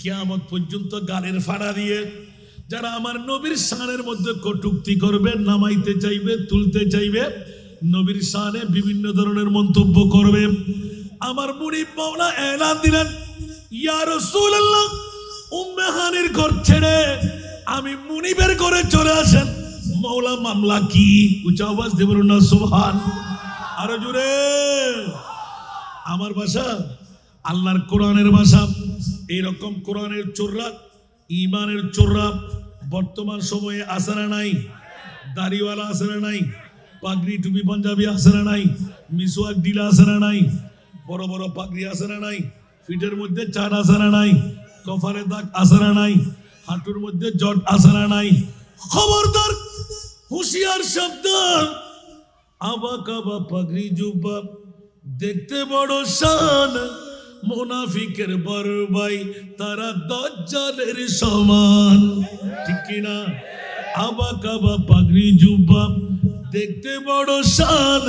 কিয়ামত পর্যন্ত গালের ফাড়া দিয়ে যারা আমার নবীর শানের মধ্যে কটূক্তি করবে, নামাইতে চাইবে, তুলতে চাইবে, নবীর শানে বিভিন্ন ধরনের মন্তব্য করবে, আমার মুনিব মাওলা এলান দিলেন, ইয়া রাসূলুল্লাহ, উম্মে হানির ঘর ছেড়ে আমি মুনিবের ঘরে চলে আসেন। মাওলা মামলা কি? উচ্চ আওয়াজ দিয়ে বলুন না সুবহান। আরো জোরে। আমার ভাষা আল্লাহর কোরআনের ভাষা। এইরকম কোরআনের চোররা, ইমানের চোররা বর্তমান সময়ে আসে না নাই? দাড়িওয়ালা আসে না নাই? পাগড়ি টুপি পাঞ্জাবি আসে না নাই? মিসওয়াক ডিলা আসে না নাই? বড় বড় পাগড়ি আসে না নাই? ফিটের মধ্যে চাট আসে না নাই? কপালে দাগ আসে না নাই? হাঁটুর মধ্যে জট আসে না নাই? খবরদার, হুঁশিয়ার সাবধান। আবা কাবা পাগড়ি জুব্বা দেখতে বড় শান, মুনাফিকের বড় ভাই তারা দাজ্জালের সমান। ঠিক কিনা? আবা কাবা পাগড়ি জুব্বা দেখতে বড় শান,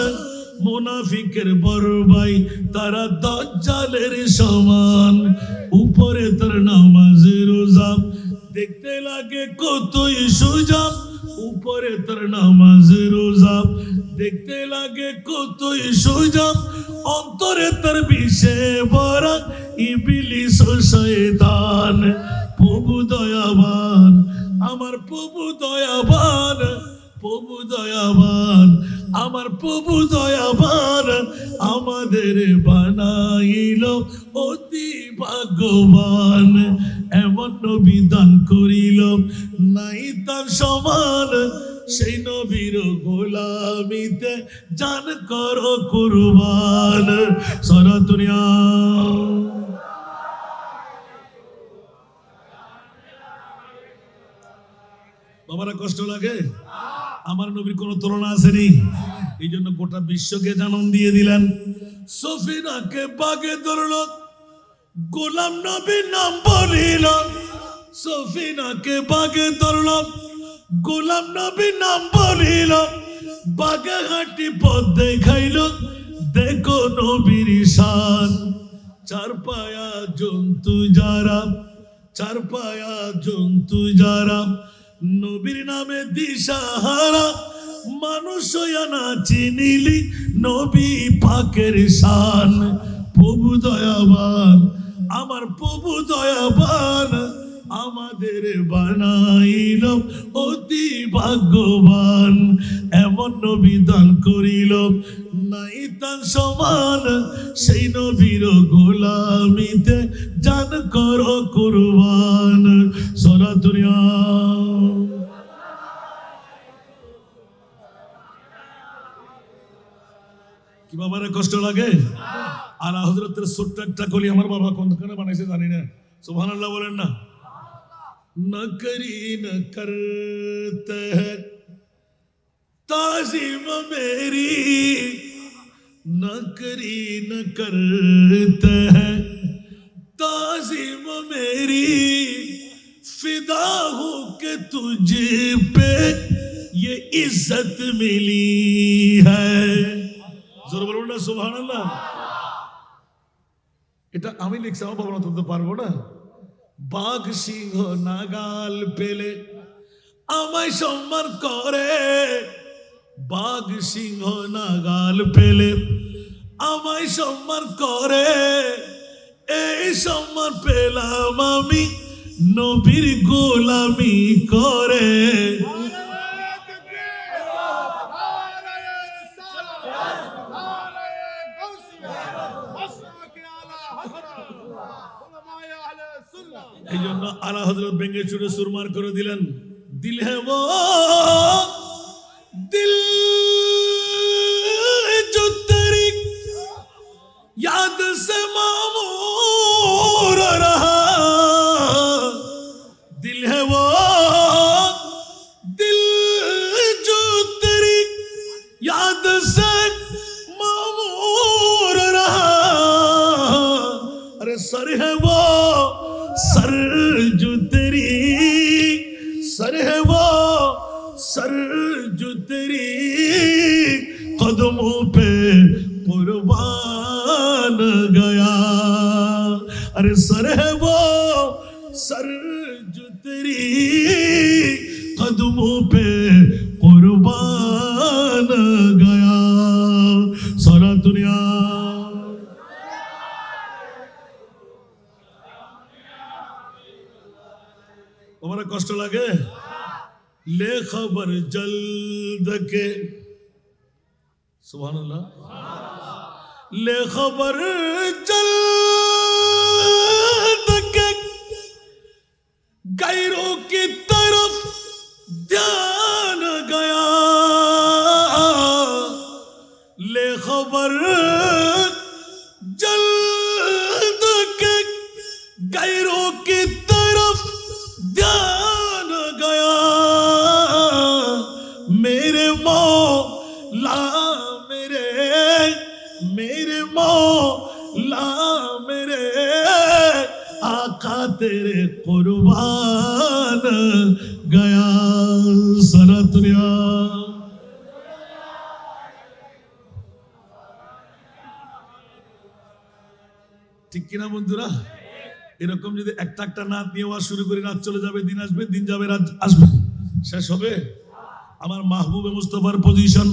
মুনাফিকের বড় ভাই তারা দাজ্জালের সমান। উপরে তার নামাজে রোজা দেখতে লাগে কতই সোজা, উপরে তার নামাজে রোজা দেখতে লাগে কতই সোজা, অন্তরে তার বিষে ভরা ইবলিস ও শয়তান। প্রভু দয়াবান, আমার প্রভু দয়াবান, প্রভু দয়াবান, আমার প্রভু দয়াবান, আমাদের বানাইল অতি ভাগ্যবান। এমন নবী দান করিল নাই তার সমান, সেই নবীর গোলামিতে জান করো কুরবান। সারা দুনিয়া বাবারা কষ্ট লাগে? আমার নবীর কোন তুলনা আসেনি, এই জন্য গোটা বিশ্বকে জানান দিয়ে দিলেন। সফিনাকে বাগে ধরল, গোলাম নবীর নাম বলিল। সফিনাকে বাগে ধরল, গোলাম নবীর নাম বলিল। বাগে হাঁটি পথ দেখাইল, দেখো নবীর শান। চার পায়া জন্তু যারা, চার পায়া জন্তু যারা নবীর নামে দিশাহারা, মানুষ না চিনিলি নবী পাকের শান। প্রভু দয়াবান, আমার প্রভু দয়াবান, আমাদের বানাইল অতি ভাগ্যবান। এমন নবী দান করিল নাই তার সমান, সেই নবীর গোলামিতে জান করো কুরবান। সারা দুনিয়া কি বাবারে কষ্ট লাগে? আলা হযরতের ছোট্ট একটা কলি আমার বাবা কোনখানে বানাইছে জানি না, সুবহানাল্লাহ বলেন না। নকরি ন করতে हैं ताज़ीम मेरी, नकरी न करते हैं ताज़ीम मेरी, फिदा हूँ कि तुझे पे ये इज्जत मिली है। জোরে বলুন না সুবহানাল্লাহ। এটা আমি লিখছি, আমার বাবা না তুলতে পারবো না। বাঘ সিংহ নাগাল পেলে আমায় সম্মান করে, বাঘ সিংহ নাগাল পেলে আমায় সম্মান করে, এই সম্মান পেলাম আমি নবীর গোলামি করে। এই জন্য আলা হযরত ভেঙে চুরে সুরমার করে দিলেন। দিল হে वो दिल जो तेरी याद से मामूर रहा, दिल है वो दिल जो तेरी याद से मामूर रहा। अरे सर है वो सर जो तेरी, सर है वो सर जो तेरी कदमों पे कुर्बान गया। अरे सर है वो सर जो तेरी कदमों पे कुर्बान गया सारा दुनिया तुम्हारा कष्ट लगे ले खबर जल्द के सुभान अल्लाह ले खबर जल्द के गैरों की तरफ ध्यान गया ले खबर जल्द के गैरों की तरफ ध्यान गया मेरे मौला मेरे मौला मेरे आका तेरे कुर्बान गया सारा दुनिया ঠিক কিনা বন্ধুরা এরকম যদি একটা একটা নাচ নিয়ে ওয়াজ শুরু করে রাত চলে যাবে দিন আসবে দিন যাবে রাত আসবে শেষ হবে আমার মাহবুবে মুস্তাফার পজিশন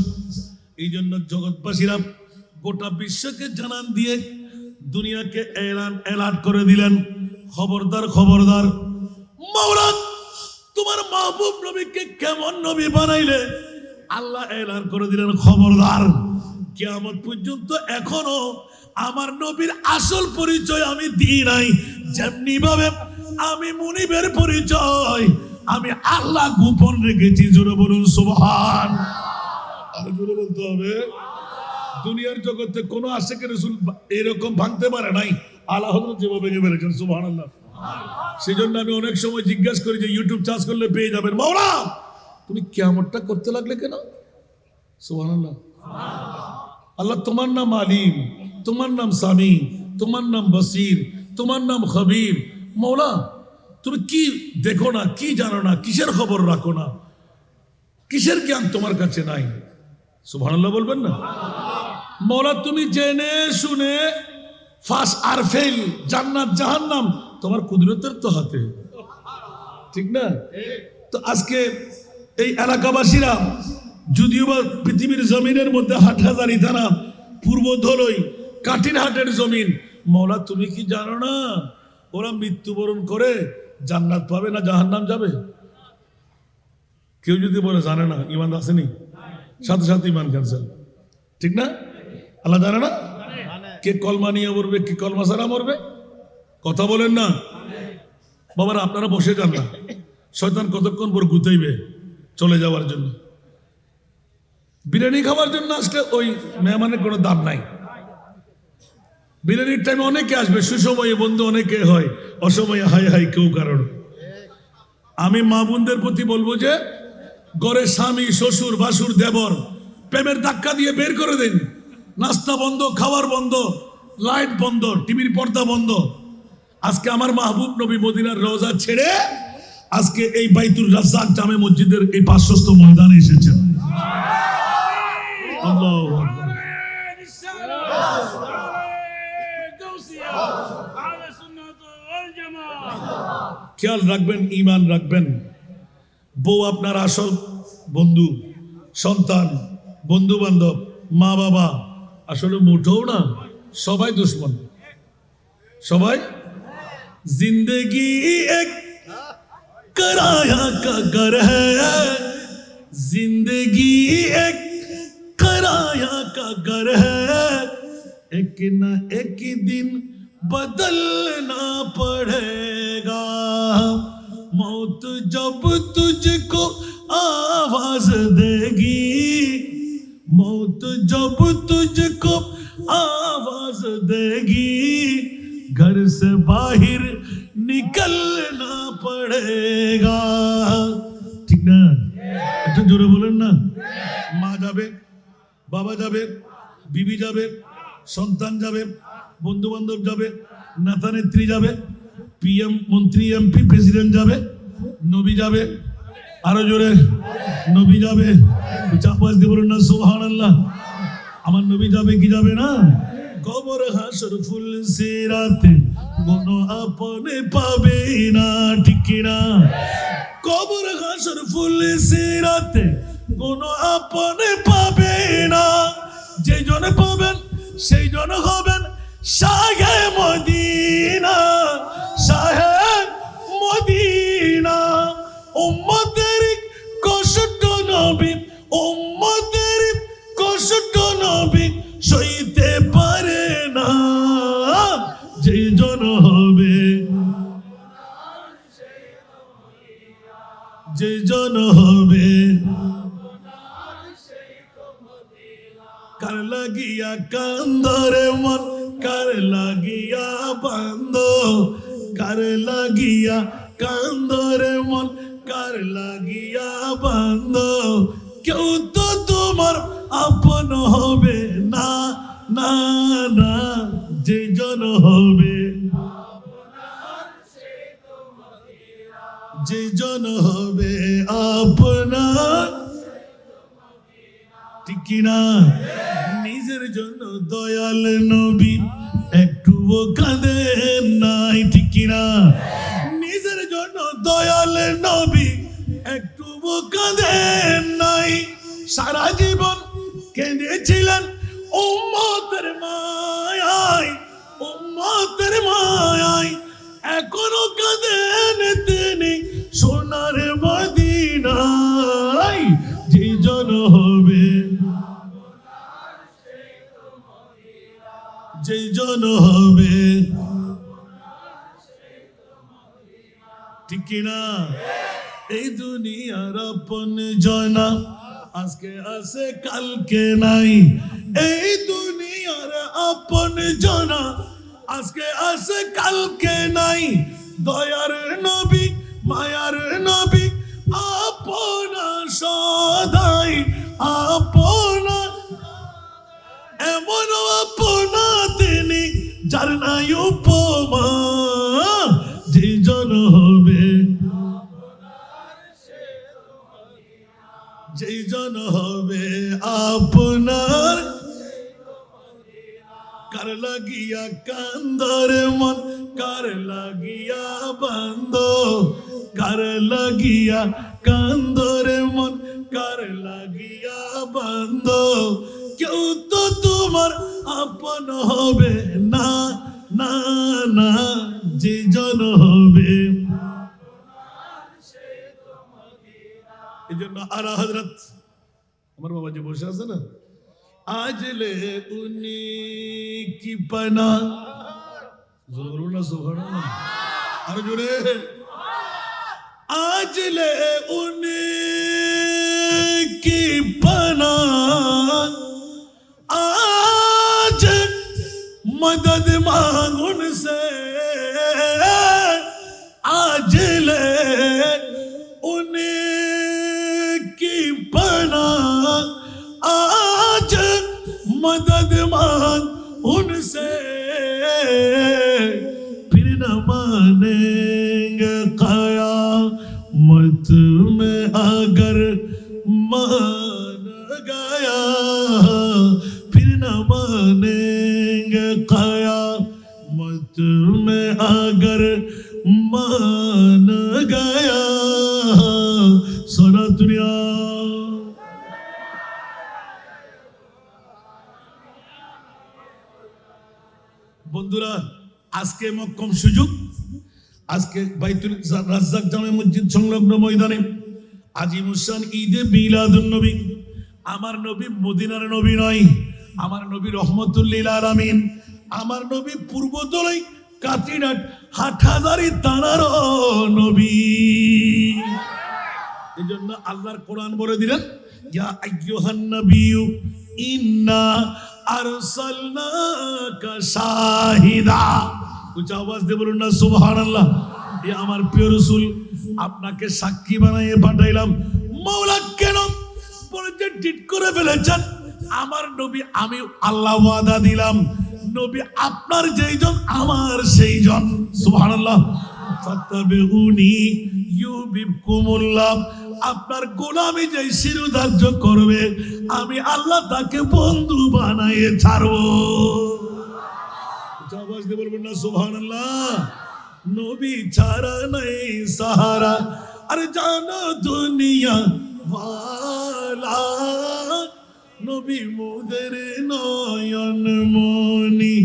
এই জন্য জগৎবাসীরা গোটা বিশ্বকে জানান দিয়ে দুনিয়াকে এলান করে দিলেন খবরদার খবরদার মাওলা তোমার মাহবুব নবীকে কেমন নবী বানাইলে আল্লাহ এলান করে দিলেন খবরদার কিয়ামত পর্যন্ত এখনো আমার নবীর আসল পরিচয় আমি দিই নাই যেমনি ভাবে আমি মুনিবের পরিচয় আমি আল্লাহ গোপন রেখেছি জোরে বলুন সুবহান আর জোরে বলতে হবে দুনিয়ার জগতে কোনো আশিকের রাসূল এরকম ভাঙতে পারে নাই আল্লাহ হযরত যেভাবে ভেঙে ফেলেছেন সুবহানাল্লাহ সেজন্য আমি অনেক সময় জিজ্ঞাসা করি যে ইউটিউব চার্জ করলে পেয়ে যাবেন মাওলা তুমি কিয়ামতটা করতে লাগলে কেন সুবহানাল্লাহ আল্লাহ তোমার নাম আলিম তোমার নাম সামি তোমার নাম বসির তোমার নাম খবীর মাওলা তুমি কি দেখো না কি জানো না কিসের খবর রাখো না কিসের জ্ঞান তোমার কাছে নাই সুবহানাল্লাহ বলবেন না মাওলা তুমি জেনে শুনে ফাস আর ফেল জান্নাত জাহান্নাম তোমার কুদরতের তো হাতে ঠিক না তো আজকে এই এলাকাবাসীরা যদিও বা পৃথিবীর জমিনের মধ্যে হাটহাজারী থানা পূর্ব ধলই কাঠিরহাটের জমিন মাওলা তুমি কি জানো না ওরা মৃত্যুবরণ করে জান্নাত পাবে না জাহান্নাম যাবে কেউ যদি বলে জানে না ঈমান আসেনি সাথে সাথে ঈমান ক্যান্সেল ঠিক না আল্লাহ জানে না কে কলমা নিয়ে মরবে কে কলমা ছাড়া মরবে কথা বলেন না বাবারা আপনারা বসে যান না শয়তান কতক্ষণ পর গুতাইবে চলে যাওয়ার জন্য বিরিয়ানি খাওয়ার জন্য আসলে ওই মেহমানের কোনো দাম নাই বিরিয়ানির টাইমে অনেকে আসবে সুসময়ে বন্ধু অনেকে হয় অসময়ে হাই হাই কেউ কারণ আমি মা বোনদের প্রতি বলবো যে ঘরে স্বামী শ্বশুর ভাসুর দেবর প্রেমের ধাক্কা দিয়ে বের করে দিন নাস্তা বন্ধ খাবার বন্ধ লাইট বন্ধ টিভির পর্দা বন্ধ আজকে আমার মাহবুব নবী মদিনার রওজা ছেড়ে আজকে এই বাইতুল রাজ্জাক জামে মসজিদের এই পার্শ্বস্থ ময়দানে এসেছেন আল্লাহু আকবার খেয়াল রাখবেন ঈমান রাখবেন বউ আপনার আসল বন্ধু সন্তান বন্ধু বান্ধব মা বাবা আসলে মুঠোও না সবাই দুশ্মন সবাই जिंदगी एक कराया का घर है जिंदगी एक कराया का घर है एक न एक दिन बदलना पड़ेगा मौत जब तुझको आवाज देगी मौत जब तुझको आवाज देगी घर से बाहर निकलना पड़ेगा ठीक ना একটু জোরে বলেন না মা যাবে বাবা যাবে বিবি যাবে সন্তান যাবে বন্ধু বান্ধব যাবে নেতা নেত্রী যাবে পিএম মন্ত্রী এমপি প্রেসিডেন্ট যাবে নবী যাবে আরো জোরে নবী যাবে চাপাস দিয়ে বলুন না সুবহানাল্লাহ আমার নবী যাবে কি যাবে না কবর হাসর ফুল সিরাতে কোনো আপনে পাবে না, ঠিক কিনা? কবর হাসর ফুলে সিরাতে কোনো আপনে পাবে না। যে জন পাবেন সেই জন হবেন শাহে মদিনা, শাহে মদিনা। উম্মতের কষ্ট নবী, উম্মতের কষ্ট নবী সইতে পারে না। যে জন হবে, যে জন হবে, কার লাগিয়া কান্দরে মন, কার লাগিয়া বান্দ, কার লাগিয়া কান্দরে মন, কার লাগিয়া বান্দ। কেউ তো তোমার আপন হবে না, না না। যে জন হবে, যে জন হবে আপনার, ঠিক কিনা? নিজের জন্য দয়াল নবী একটুও কাঁদেন নাই, ঠিক কিনা? নিজের জন্য দয়াল নবী একটুও কাঁদেন নাই। সারা জীবন কেঁদেছিলেন উম্মতের মায়ায়, উম্মতের মায়ায়। এখনো কাঁদেন তিনি সোনার মদিনায়। যে জন হবে, যে জন হবে, ঠিক কিনা? এই দুনিয়ার আপন জনা আজকে আছে কালকে নাই। এই দুনিয়ার আপন জনা আজকে আছে কালকে নাই। দয়ার নবী, মায়ার নবী, আপনা সদাই আপনা, এমন আপনা তিনি যার নাই উপমা। যে জন হবে, যে জন হবে আপনার, কার লাগিয়া কান্দরে মন, কার লাগিয়া বান্দ, কার লাগিয়া কান্দরে মন, কার লাগিয়া বান্দ। কেউ তো তোমার আপন হবে না, না না। যে জন হবে, এই জন্য আলা হযরত আমার বাবা যে বসে আছে না, আজলে উনি কি পানা, জোরে না সুবহানাল্লাহ, আর জোরে। আজলে উনি কি পানা, आज मदद मांग उनसे, आज ले उनकी पना, आज मदद मांग उनसे। फिर न मानेंगे क़यामत में अगर मान गया, फिर न मानेंगे क़यामत में अगर मान गया। सारा दुनिया বন্ধুরা, আজকে মক্কম সুযোগ, আজকে বাইতুল রাজ্জাক জামে মসজিদ সংলগ্ন ময়দানে আজিমুসান ঈদে মিলাদুন নবী। আমার নবী মদিনার নবী নয়, আমার নবী রহমতুল লিল আলামিন। আমার নবী পূর্বতলাই কাটিনাট হাটহাজারি তানার নবী। এই জন্য আল্লাহর কোরআন বলে দিলেন, ইয়া আইয়ুহান নাবিয়্যু ইন্না আরসালনাকা শাহিদা। উচ্চ আওয়াজ দিয়ে বলুন না সুবহানাল্লাহ। এ আমার প্রিয় রাসূল, আপনাকে সাক্ষী বানিয়ে পাঠাইলাম। মাওলা কেন বলে যে ডিট করে ফেলেছেন আমার নবী, আমি আল্লাহ ওয়াদা দিলাম নবী আপনার যেইজন আমার সেইজন। সুবহানাল্লাহ। ফাত্তাবিউনি ইউবিবকুমুল্লাহ। আপনার গোলামি যেই শিরোধার্য করবে আমি আল্লাহ তাকে বন্ধু বানায়ে ছাড়বো। আওয়াজ দিয়ে বলবেন না সুবহানাল্লাহ। নবী ছাড়া নাই সাহারা, আরে জানো দুনিয়া ওয়ালা, নবী মোদের নয়ন মনি,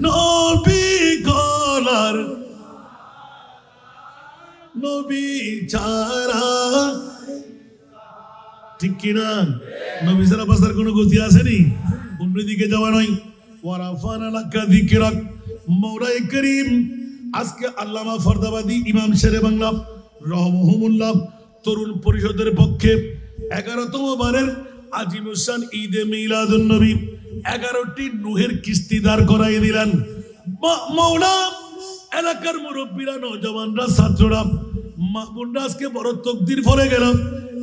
নবী গলার, নবী ছাড়া, ঠিক কিনা? নবী ছাড়া বাঁচার কোনো গতি আসেনি, অন্যদিকে যাওয়া নয়। ওয়ারাফানা লাকা যিকরাক, মওলাই করিম আজকে আল্লামা ফরদাবাদী ইমাম শেরে বাংলা রহমহুল্লাহ তরুণ পরিষদের পক্ষে 11তম বারের আজিমুসান ঈদে মিলাদুন নবী 11টি নুহের কিস্তি দাঁড় করাই দিলেন। মাওলা এলাকার মুরব্বীরা, নওজওয়ানরা, ছাত্ররা, মা বোনরা আজকে বড় তকদির ফলে গেল।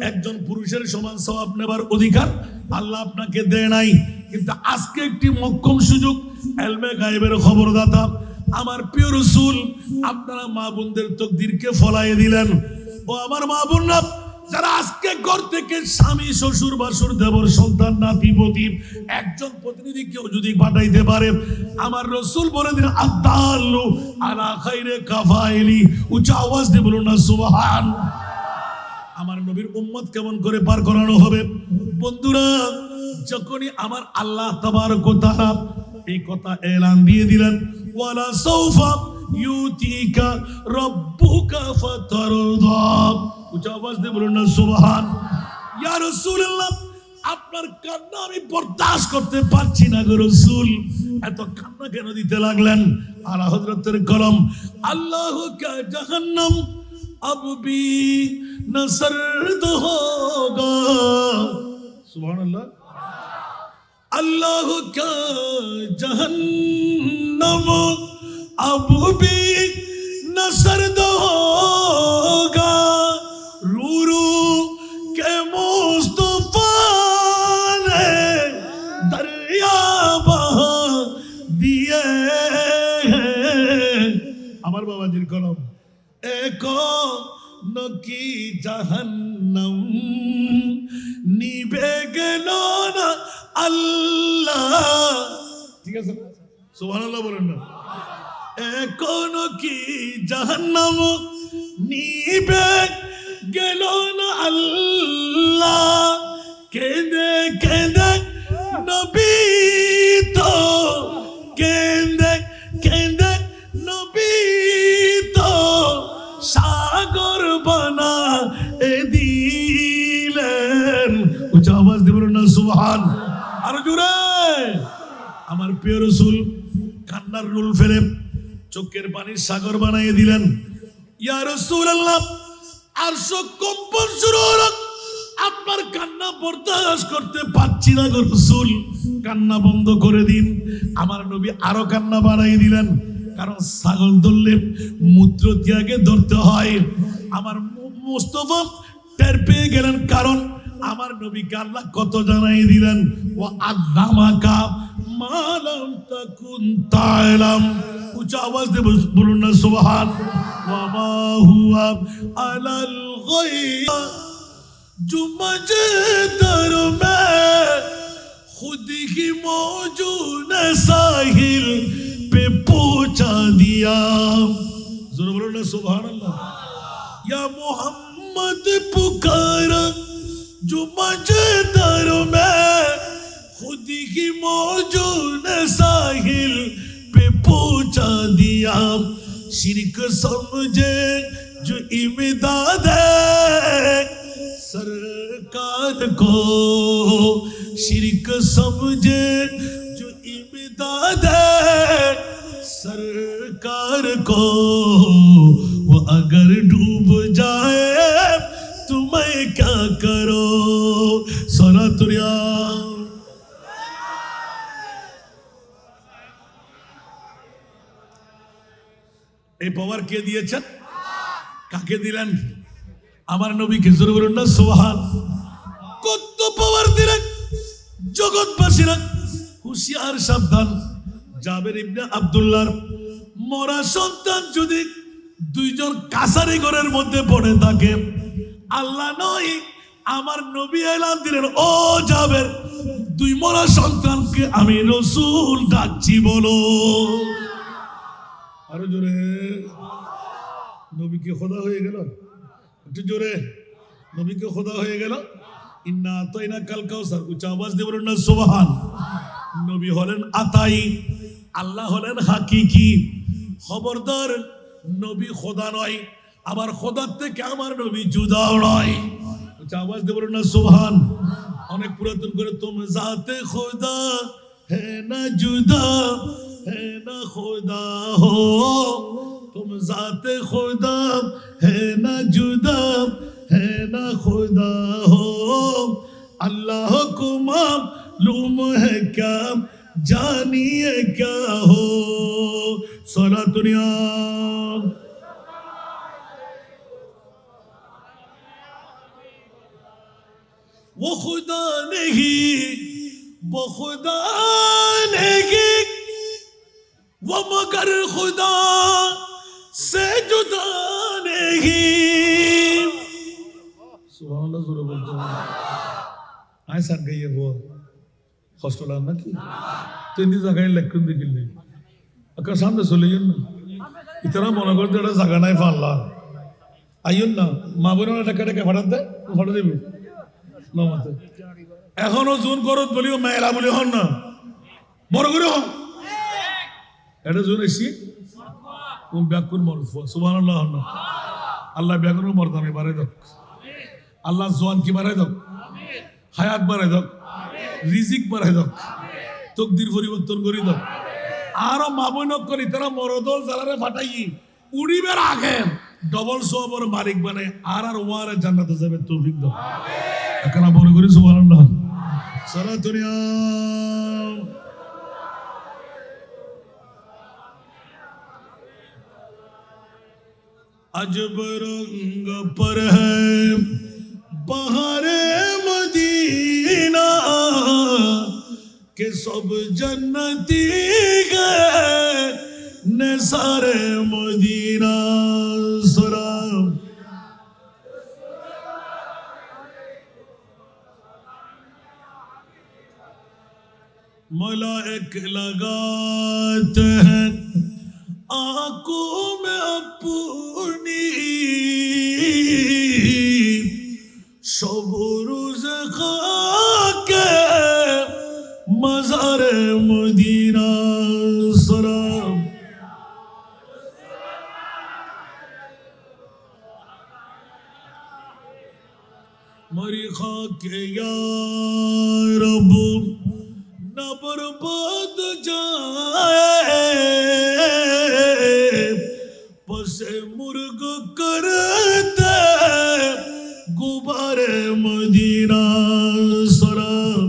একজন পুরুষের সমান সওয়াব নেবার অধিকার আল্লাহ আপনাকে দেয় নাই, কিন্তু আজকে একটি মক্কম সুযোগ। এলমে গায়েবের খবরদাতা আমার প্রিয় রাসূল আপনারা মা বোনদের তকদিরকে ফলাইয়ে দিলেন। ও আমার মা বোনরা, যারা আজকে ঘর থেকে স্বামী, শ্বশুর, বাসুর, দেবর, সন্তান, নাতি, পতি একজন প্রতিনিধি কেউ যদি পাঠাইতে পারে, আমার রাসূল বলে দিন আদাল্লু আলা খাইরে কাফাইলি, উচ্চ আওয়াজ দিয়ে বলুন না সুবহান। আমার নবীর উম্মত কেমন করে পার করানো হবে? বন্ধুরা, যখনই আমার আল্লাহ তাবারক ওয়া তাআলা এই কথা এলান দিয়ে দিলেন, ওয়ালা সাউফা ইউতিকা রাব্বুকা ফাতারদা, উচ্চ আওয়াজ দিয়ে বলুন না সুবহান। ইয়া রাসূলুল্লাহ, আপনার কান্না আমি বরদাস্ত করতে পারছি না গো রাসূল, এত কান্না কেন দিতে লাগলেন? আলা হযরতের কলম, আল্লাহু কা জাহান্নাম अब भी न सर्द होगा, सुभान अल्लाह। अल्लाह का जहन्नम अब भी न सर्द होगा, रू रू के मुस्तफा ने दरिया बहा दिए हैं। আমার বাবাজির কলম, एको नकी जहन्नम निभे गेलो ना अल्लाह, ठीक है सर, सुबहानाल्लाह बोलें ना। एको नकी जहन्नम निभे गेलो ना अल्लाह, केंदे केंदे नबी तो, केंदे केंदे नबी तो সাগর বানা দিলেন, উচ্চ আওয়াজ দিয়ে বলুন না সুবহান। আর জোরে, আমার প্রিয় রাসূল কান্নার রুল ফেলে চোখের পানির সাগর বানিয়ে দিলেন। ইয়া রাসূলুল্লাহ, আরশ কম্পন শুরু হলো, আপনার কান্না বরদাস্ত করতে পারছি না গো রাসূল, কান্না বন্ধ করে দিন। আমার নবী আরো কান্না বাড়াই দিলেন, কারণ ছাগল ধরলে মূত্র ত্যাগে ধরতে হয়। আমার মুস্তাফা টের পেয়ে গেলেন, কারণ আমার নবীকে আল্লাহ কত জানাই দিলেন, ও আল্লামাকা মা লাম তাকুন তা'লাম, উচ্চ আওয়াজ দিয়ে বলুন না সুবহান। ওয়া মা হুয়া আলাল গায়ব जो मजदर में खुद ही मौजूद साहिल पे पहुंचा दिया, जरूर बोलो ना सुभान अल्लाह। या मोहम्मद पुकारा जो मजदर में खुद ही मौजूद साहिल पे पहुंचा दिया, शिरक समझे जो इमदाद सरकार को, शिरक समझे जो इमदाद सरकार को, वो अगर डूब जाए तुम्हें क्या करो, सोना तुरिया। এই পাওয়ার কে দিয়েছেন? কাকে দিলেন? আমার নবীকে। জোরে বলুন না সুবহান। কত পাওয়ার দিলেন জগৎবাসীরা, হুঁশিয়ার সাবধান। জাবের ইবনে আব্দুল্লাহর মরা সন্তান যদি দুইজন কাছারি ঘরের মধ্যে পড়ে থাকে, আল্লাহ নয় আমার নবী এলান দিলেন, ও জাবের দুই মরা সন্তানকে আমি রাসূল ডাকছি বলো। আরো জোরে। নবী কি খোদা হয়ে গেল? একটু জোরে। নবী কি খোদা হয়ে গেল? ইন্না আতাইনা কাল কাউসার, উচ্চ আওয়াজ দিয়ে বলুন না সুবহান। নবী হলেন আতাই, আল্লাহ হলেন হাকিকি। খবরদার, নবী খোদা নয়, আবার খোদার থেকে আমার নবী জুদাও নয়। উচ্চ আওয়াজ দিয়ে বলুন না সুবহান। অনেক পুরাতন করে, তুম জাতে খোদা হে না জুদা হে না খোদা হো, তুম জাতে খোদা হে না জুদা হে না খোদা হো, अल्लाह को मालूम है क्या जानिए क्या हो। सोना दुनिया वो खुदा नहीं, वो खुदा नहीं, वो मगर खुदा से जुदा नहीं। सुभान अल्लाह। जोरे बोलते हैं आय साथ गई है वो हॉस्टल आना की तो इंदी जगह लेकिन दिखिल नहीं अगर सामने सोलेयन ना इतना मोनोगर तेरा जगह नहीं फाला आयुन ना माबुना ना टक्कर के फटाते फटा देवी ना माते एखोनो जून करत बोलियो मेला बोलियो हन ना बड़ो करो ऐसे जून ऐसी उन ब्याकुन मरफुआ सुभान अल्लाह हन ना अल्लाह ब्याकुन मरता में बारे दो अल्लाह जुआन की बारे दो হায়াত বাড়াই দাও, রিজিক বাড়াই দাও, তকদির পরিবর্তন করি দাও। আরো মাবনক করি তারা মরদল জালারে ফাটাই উড়িবার আগে ডবল সোয়াবর মালিক বানাই আর ওয়ারে জান্নাতে যাবে তৌফিক দাও। এখন মনে করি সুবহানাল্লাহ। সারা দুনিয়া अजब रंग पर है बहारे मदीना के सब जन्नती गए ने सारे मदीना सलाम। मलाइक लगाते हैं आंखों में अपनी शबरुज खाके मज़ारे मदीना सलाम। मरी खाके या रब न बर्बाद जाए पसे मुर्ग करते गुबारे मदीना सलाम।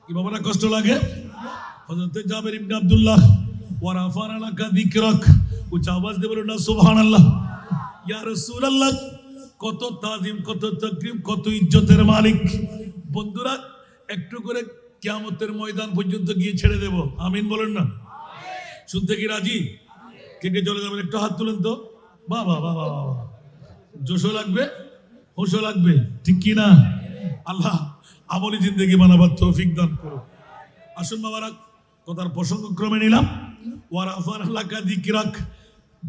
কি বাবারা কষ্ট লাগে? হযরত জাবের ইবনে আব্দুল্লাহ ওয়া রাফানা লাকা যিকরাক, উচ্চ আওয়াজ দিয়ে বলুন না সুবহানাল্লাহ। ইয়া রাসূলুল্লাহ, কত তাজিম, কত তাকরীম, কত ইজ্জতের মালিক। বন্ধুরা, একটু করে কিয়ামতের ময়দান পর্যন্ত গিয়ে ছেড়ে দেব, আমিন বলেন না? শুনতে কি রাজি? কে কে চলে যাবেন একটু হাত তুলেন তো। বাহ বাহ বাহ বাহ, জোশও লাগবে, হোশও লাগবে, ঠিক কি না? আল্লাহ আমলি জিন্দেগি বানাবার তৌফিক দান করো। আসুন বাবারা, কথার প্রসঙ্গ ক্রমে নিলাম। ওয়া রাফানা লাকা যিকরাক।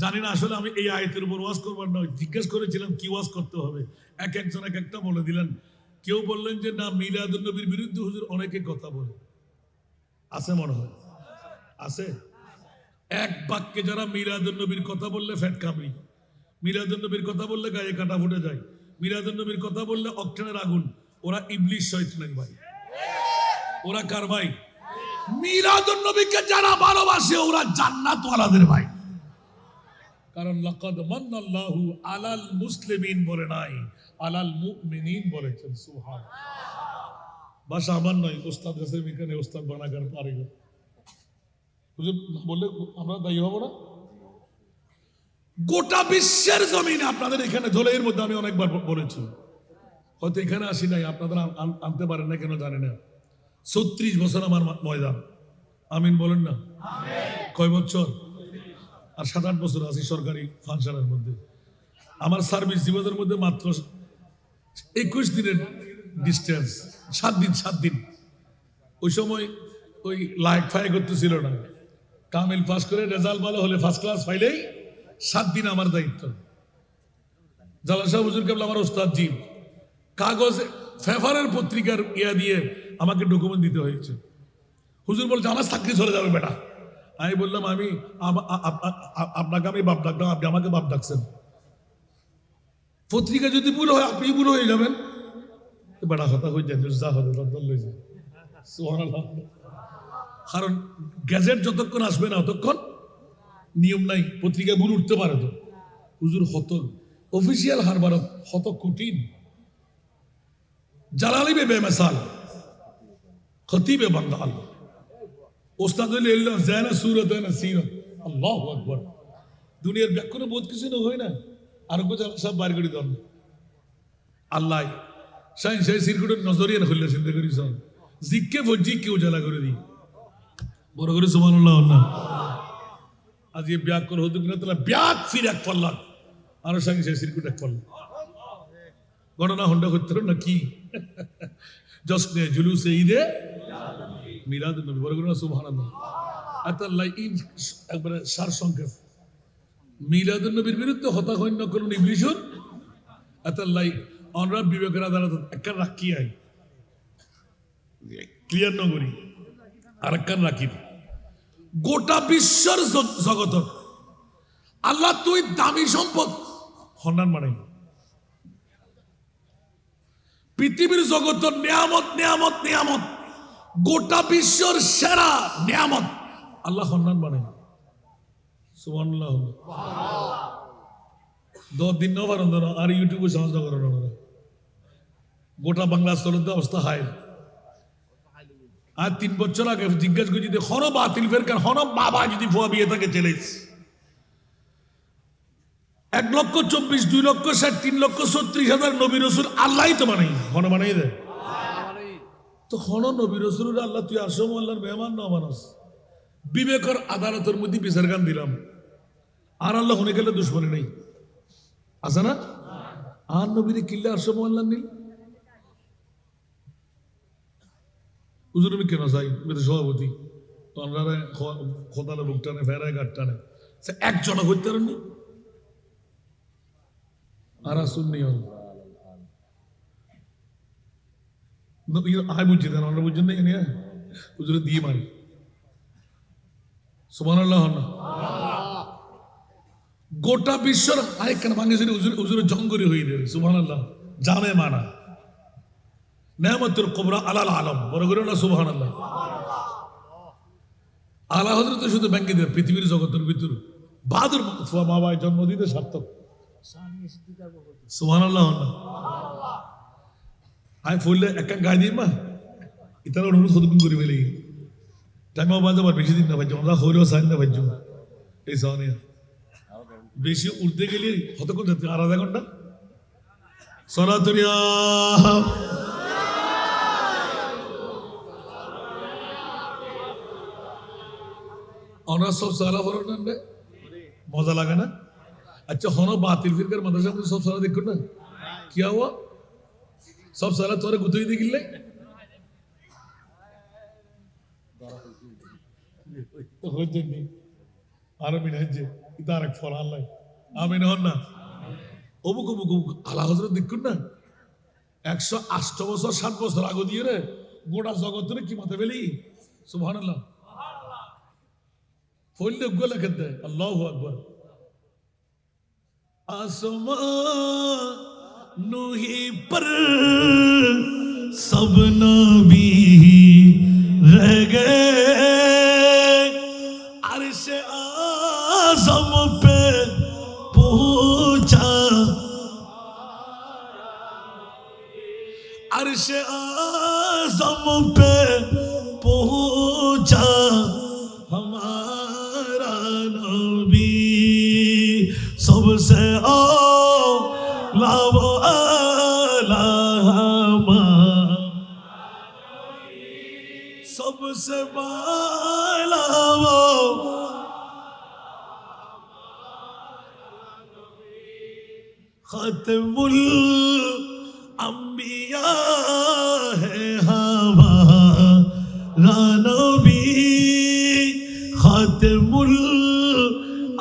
জানি না আসলে আমি এই আয়াতের উপর ওয়াজ করবার নয়, জিজ্ঞেস করেছিলাম কি ওয়াজ করতে হবে, এক একজন এক একটা বলে দিলেন। কেউ বললেন যে না, মিলাদুন নবীর বিরুদ্ধে হুজুর অনেকে কথা বলে, আছে মনে হয়, আছে। এক বাক্যে যারা মিলাদুন নবীর কথা বললে ফ্যাট কামড়ি, মিলাদুন নবীর কথা বললে গায়ে কাটা ফুটে যায়, মিলাদুন নবীর কথা বললে অকটেনের আগুন, ওরা ইবলিশ শয়তানের ভাই। ওরা কার ভাই? মিলাদুন নবীকে যারা ভালোবাসে ওরা জান্নাতওয়ালাদের ভাই। কারণ লাকাদ মান্নাল্লাহু আলাল মুসলিমিন বলে নাই, আলাল মুমিনিন বলেছেন। সুবহানাল্লাহ। ভাষা আমার নয়, ওস্তাদ কাছে এখানে ওস্তাদ বানাগার পারে হুজুর বললে আমরা দায়ী হব না। গোটা বিশ্বের জমিনে আপনাদের এখানে ধলের মধ্যে আমি অনেকবার বলেছি, হয়তো এখানে আসি নাই, আপনাদের আনতে পারেন না কেন জানি না। 36 বছর আমার ময়দান, আমিন বলেন না? কয় বছর? আর 7-8 বছর আছি সরকারি ফাংশনের মধ্যে। আমার সার্ভিস জীবনের মধ্যে মাত্র 21 দিনের ডিস্টেন্স 7 দিন ওই সময় ওই লাইক ফাই করতেছিল না কামিল পাস করে রেজাল্ট ভালো হলে ফার্স্ট ক্লাস পাইলেই 7 দিন আমার দায়িত্ব জালাল শাহ হুজুর কেবল আমার ওস্তাদ জি কাগজ ফেভারের পত্রিকার ইয়া দিয়ে আমাকে ডকুমেন্ট দিতে হয়েছে হুজুর বলছে আমার চাকরি চলে যাবে বেটা আমি বললাম আমি আপনাকে আমি বাপ ডাকলাম আপনি আমাকে বাপ ডাকছেন পত্রিকা যদি ভুল হয় আপনি ভুল হয়ে যাবেন বেটা কথা হয়ে যায় যা হবে কারণ গ্যাজেট যতক্ষণ আসবে না ততক্ষণ নিয়ম নাই পত্রিকা ভুল উঠতে পারে তো হুজুর হত অফিসিয়াল হারবার হত কঠিন জালালি বে বেমিসাল খতিবে বান্দাল ওস্তাদ হইলে এল্লাহ যায় না সুরত হয় না সিরত আল্লাহু আকবার দুনিয়ার ব্যাকরণে বহুত কিছু না হয় না আরোগ্য জালা সব বার করে দেন আল্লাহ সাইন সেই সিরকুটের নজরিয়া হইলে চিন্তা করিস জিককে ভজি কেউ জ্বালা করে দিই বড় করে সুবহানাল্লাহ না আজ এই ব্যাক করে হতো কিনা তাহলে ব্যাক ফির এক পাল্লাম আরো সঙ্গে সেই সিরকুট এক পাল্লাম ঘটনা হন্ডা করতে না কি জশ্নে জুলুসে ঈদে মিলাদ নবী বড় করে সুবহানাল্লাহ আতাল্লাহ ঈদ একবারে সার সংক্ষেপ মিলাদ নবীর বিরুদ্ধে হতাহন্য করুন ইবলিসুর আতাল্লাহ আমরা বিবেকের আদালত একটা রাখি আই ক্লিয়ার নগরী আর একটা রাখি গোটা বিশ্বর জগত আল্লাহ তুই দামি সম্পদ হন্নান মানে পৃথিবীর জগত নিয়ামত নিয়ামত নিয়ামত গোটা বিশ্বর সেরা নিয়ামত আল্লাহ হন্নান মানে সুবহানাল্লাহ 10 দিন না পারেন আর ইউটিউবে সাহায্য করেন আমরা গোটা বাংলা চলতে অবস্থা হায় আর 3 বছর আগে জিজ্ঞাসা করি যদি হন বাতিল ফের কেন হন বাবা যদি ভুয়া বিয়ে থাকে চলে 1,24,000 2,60,000 3,36,000 নবী রসুল আল্লাহ তো বানাই হন বানাই দেয় তো হন নবী রসুল আল্লাহ তুই আসম আল্লাহর মেহমান না মানুষ বিবেকর আদালতের মধ্যে বিচার গান দিলাম আর আল্লাহ হনে গেলে দুশ্মনী নেই আছে না আর নবীরে কিল্লে আসম আল্লাহ নীল হুজুর আমি কেন চাই সভাপতি তো আমরা খোদালে বুক টানে ফেরায় গাট টানে সে একজন হইতে পারেননি আর আসুন নেই আয় বুঝছি দেন আমরা বুঝছেন না এনে হুজুরে দিয়ে মারি সুবহানাল্লাহ না গোটা বিশ্বর আয় কেন ভাঙেছিল হুজুরে জঙ্গরি হয়ে দেবে সুবহানাল্লাহ জামে মানা নেয়ামতুল কুবরা আলাল আলম বড় করে না সুবহানাল্লাহ আলা হযরত শুধু ব্যাংকে দেয় পৃথিবীর জগতের ভিতর বাদুর ফুয়া মা বাবা জন্ম দিতে সার্থক সুবহানাল্লাহ না আয় ফুললে একটা গায়ে দিই মা ইতারা অনুরোধ কতক্ষণ করে ফেলি টাইমও বাজে আবার বেশি দিন না ভাই আমরা হইলেও সাইন না ভাই এই সামনে বেশি উঠতে গেলে কতক্ষণ যেতে আধা ঘন্টা সরাতরিয়া আমরা সব সালা পড়ান না মজা লাগে না अच्छा होना बातिल फिर कर मदरसा में सब सारा देखो ना क्या हुआ सब सारा तोरे गुतई दी गिल्ले तो हो जन्नी आरामिन हज्जे इतारक फलान लाई आमीन होना অমুক অমুক অমুক আল্লাহ হযরত দেখুন না 108 বছর 7 বছর আগে দিয়ে রে গোটা জগতের কি মাথা ফেলি সুবহানাল্লাহ ফলে গোলা করতে আল্লাহু আকবার आसमां ही पर सब नबी रह गए अर्श आज़म पे पहुंचा अर्श आज़म पे पहुंचा हमारा नबी सबसे लावो आलामा सबसे बालावो खत्मुल अंबिया खातिमुल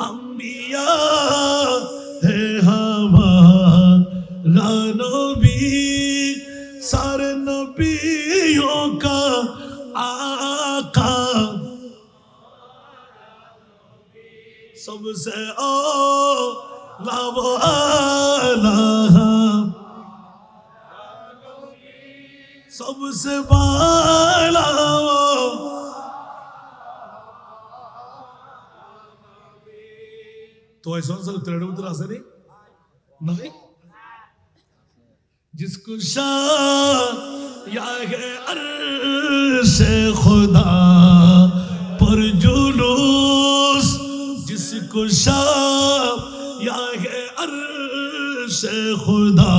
अंबिया है हमारा नबी, सारे नबियों का आका, सबसे आला वो आला, सबसे बाला वो। तो ऐसा तेरे उतर आसे नहीं जिसको शाया है अर्श खुदा पर जुलूस, जिसको शाया है अर्श खुदा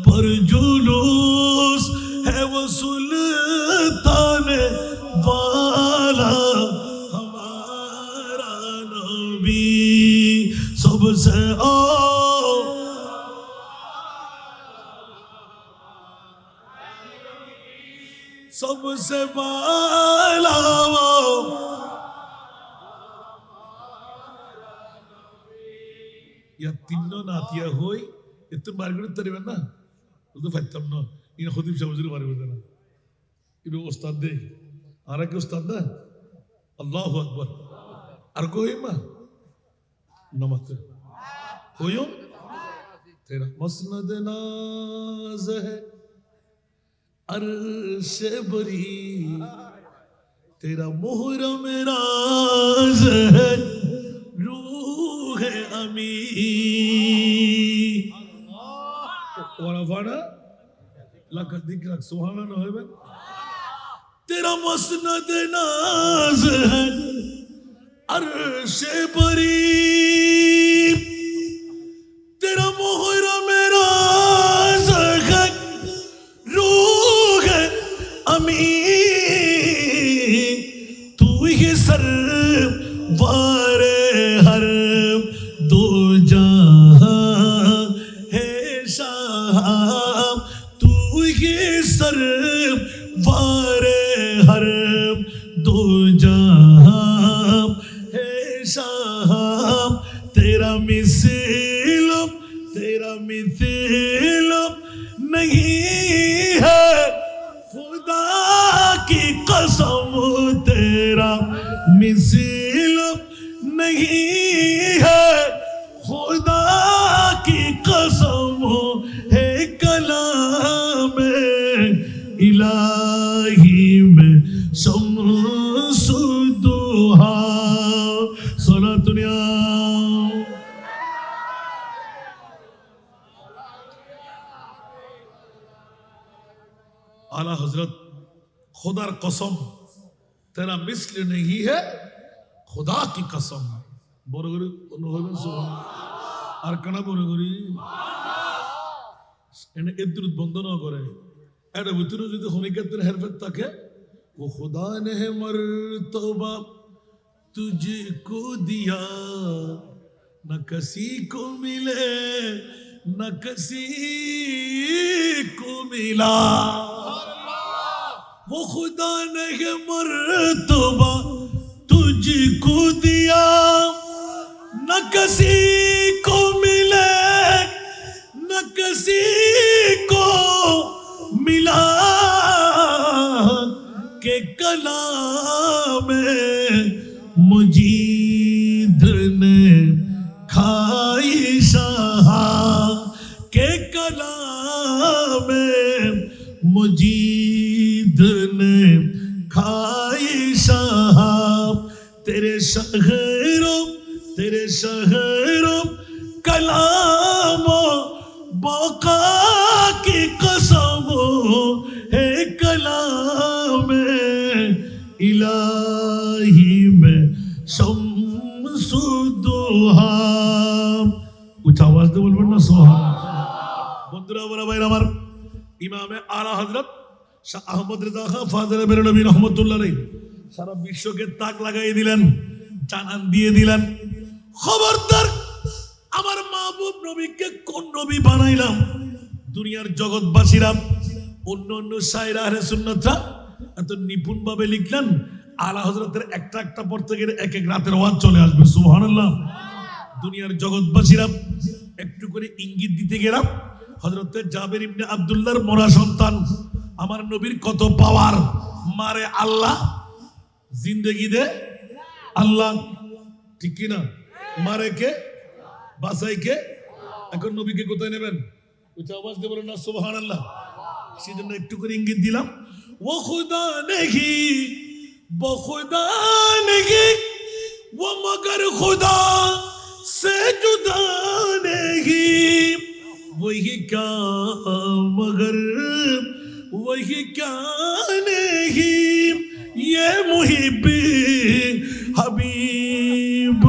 पर जुलूस, है वो सुल्तान वाला हमारा नबी, सबसे सबसे बाला वो। या तीनों नातिया होई इतने बारगुड़ तेरे बना तो फायदा ना इन खुद ही समझने बारे में ना इबे उस्ताद दे आरा के उस्ताद ना अल्लाहु अकबर अर्को ही माँ नमक होयो तेरा मसनद नाज है अर्श बरी, तेरा मुहर्रम राज है रूह अमी। वाला लका दिक्र सुहाना ना है बन, तेरा मसनद नाज है अर्श बरी, तेरा मुहर्रम राज है रूह अमी, तू ही सरवारे हर दो जहां है शाह, तू ही सरवारे हर दो जहां है शाह, तेरा मिसल नहीं है खुदा की कसम, तेरा मिसल नहीं है खुदा की कसम, है कलाम इलाही में शम्सुद्दुहा। सोना दुनिया आला हजरत खुदार कसम तेरा मिस्ल नहीं है खुदा की कसम। बड़ो करी অনুভবেন সুবহান আর কানা বড় করি এনে এদুর বন্ধ না করে এটা ভিতরে যদি হনিকাতের হেরফেত থাকে वो खुदा ने मर्तबा तुझको दिया न किसी को मिले न किसी को मिला, वो खुदा ने मर्तबा तुझको दिया न किसी को मिले न किसी को मिला, के कलाम मुजीद ने खाई शाह, के कलाम मुजीद ने खाई शाह, तेरे शहरों कलामो बका की कसम, है कलाम इलाही में शम्सुद्दुहा। उच्च आवाज से बोलবেন না সুবহান। বন্ধুরা বড় ভাইরা আমার ইমামে আলা হযরত শাহ আহমদ রেজা খান ফাজলে বেরলভী রহমাতুল্লাহ আলাইহি সারা বিশ্বকে তাক লাগাই দিলেন, জানান দিয়ে দিলেন খবরদার আমার মাহবুব নবীকে কোন নবী বানাইলাম। দুনিয়ার জগৎবাসীরা অন্য অন্য শায়ের আহলে সুন্নাতরা এত নিপুণ ভাবে লিখলেন, আলা হযরতের একটা একটা পড়তে গেলে এক এক রাতের ওয়াজ চলে আসবে। সুবহানাল্লাহ। দুনিয়ার জগৎবাসীরা একটু করে ইঙ্গিত দিতে গেলাম, হযরতে জাবের ইবনে আব্দুল্লাহর মরা সন্তান, আমার নবীর কত পাওয়ার, মারে আল্লাহ জিন্দেগি দে আল্লাহ, ঠিক কি না? মারে কে, বাঁচাই কে? এখন নবীকে কোথায় নেবেন? উচ্চ আওয়াজ দিয়ে বলেন না সুবহানাল্লাহ। সেজন্য একটু করে ইঙ্গিত দিলাম, ও খুদা নেহি वो खुदा नहीं, वो मगर खुदा से जुदा नहीं, वही क्या मगर वही क्या नहीं, ये मुहिब्बे हबीब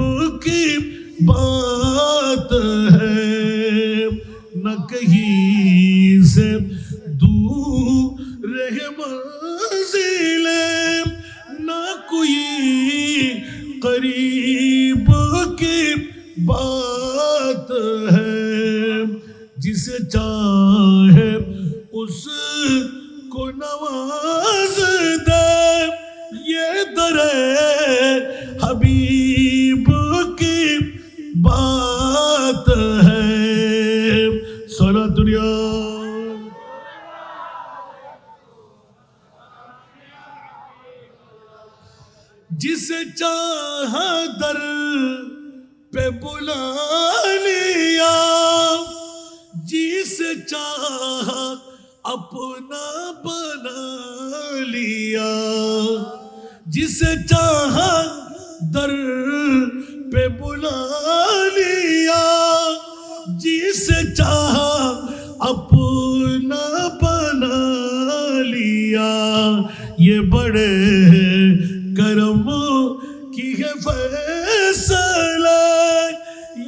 की बात है, न कहीं से दूर रहे मंजिले, ना कोई करीब की बात है, जिसे चाहे उसको नवाज दे, ये दरे हबीब की बात है। सारा दुनिया जिसे चाहा दर पे बुला लिया, जिसे चाहा अपना बना लिया, जिसे चाहा दर पे बुला लिया, जिसे चाहा अपना बना लिया, ये बड़े करम की है फैसला,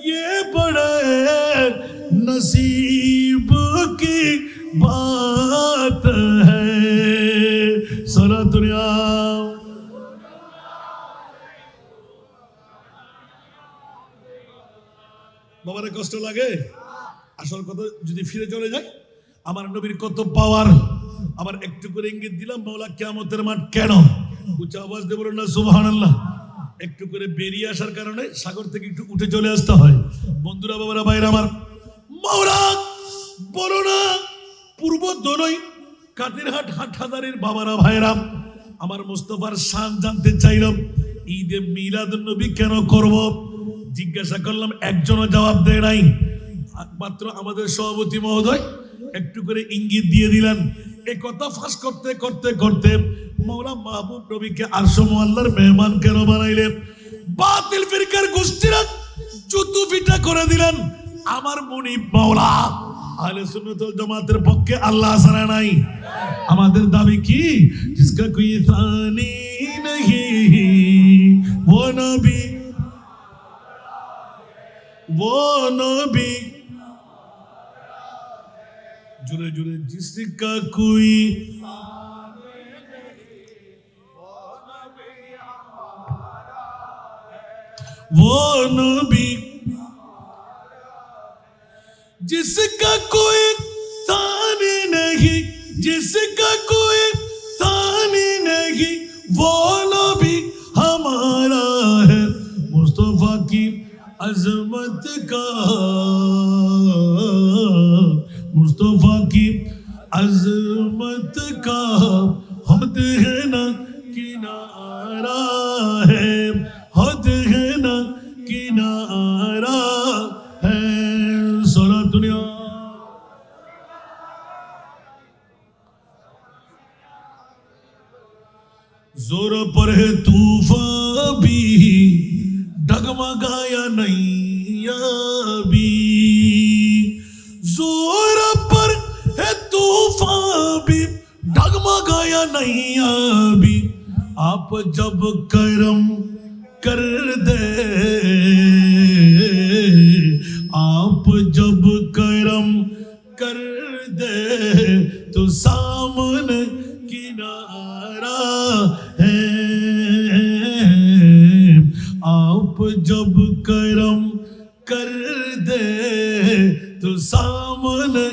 ये बड़े नसीब की बात है। सारा दुनिया বাবারে কষ্ট লাগে। আসল কথা যদি ফিরে চলে যায়, আমার নবীর কত পাওয়ার, আবার একটু করে ইঙ্গিত দিলাম মাওলা কিয়ামতের মাঠ কেন, উচ্চ আওয়াজ দিয়ে বলুন না সুবহানাল্লাহ। একটু করে বেরিয়ে আসার কারণে সাগর থেকে একটু উঠে চলে আসতে হয়। বন্ধুরা, বাবারা, ভাইরা আমার, মাওলা বলো না পূর্ব দোলই কাদিরহাট হাটহাজারির বাবারা ভাইরা, আমার মুস্তাফার শান জানতে চাইলাম, ঈদে মিলাদুন নবী কেন করব? জিজ্ঞাসা করলাম, একজনও জবাব দেয় নাই। মাত্র আমাদের সভাপতি মহোদয় একটু করে ইঙ্গিত দিয়ে দিলেন। এই কথা ফাঁস করতে করতে করতে মৌলা মাহবুব নবীকে আরশে মুআল্লার মেহমান কেন বানাইলেন? বাতিল ফিরকার গোষ্ঠীরা জুতু পিটা করে দিলেন। আমার মুনিব মাওলা আহলে সুন্নাত ওয়াল জামাতের পক্ষে আল্লাহ ছাড়া নাই। আমাদের দাবি কি? জিসকা কোই সানি नहीं वो नबी, वो नबी, जुरे जुरे जिसका कोई वो नबी, जिसका कोई सानी नहीं, जिसका कोई सानी नहीं, वो नबी हमारा है। मुस्तफा की अजमत का, मुस्तफा की अजमत का हद है ना किनारा है, हद है ना किनारा है। सारा दुनिया जोर पर है तूफान भी, डगमगाया नैया भी, जोर पर है तूफान भी, डगमगाया नैया भी, आप जब करम कर दे, आप जब करम कर दे, तो सामने किनारा है, आप जब करम कर दे, तो सामने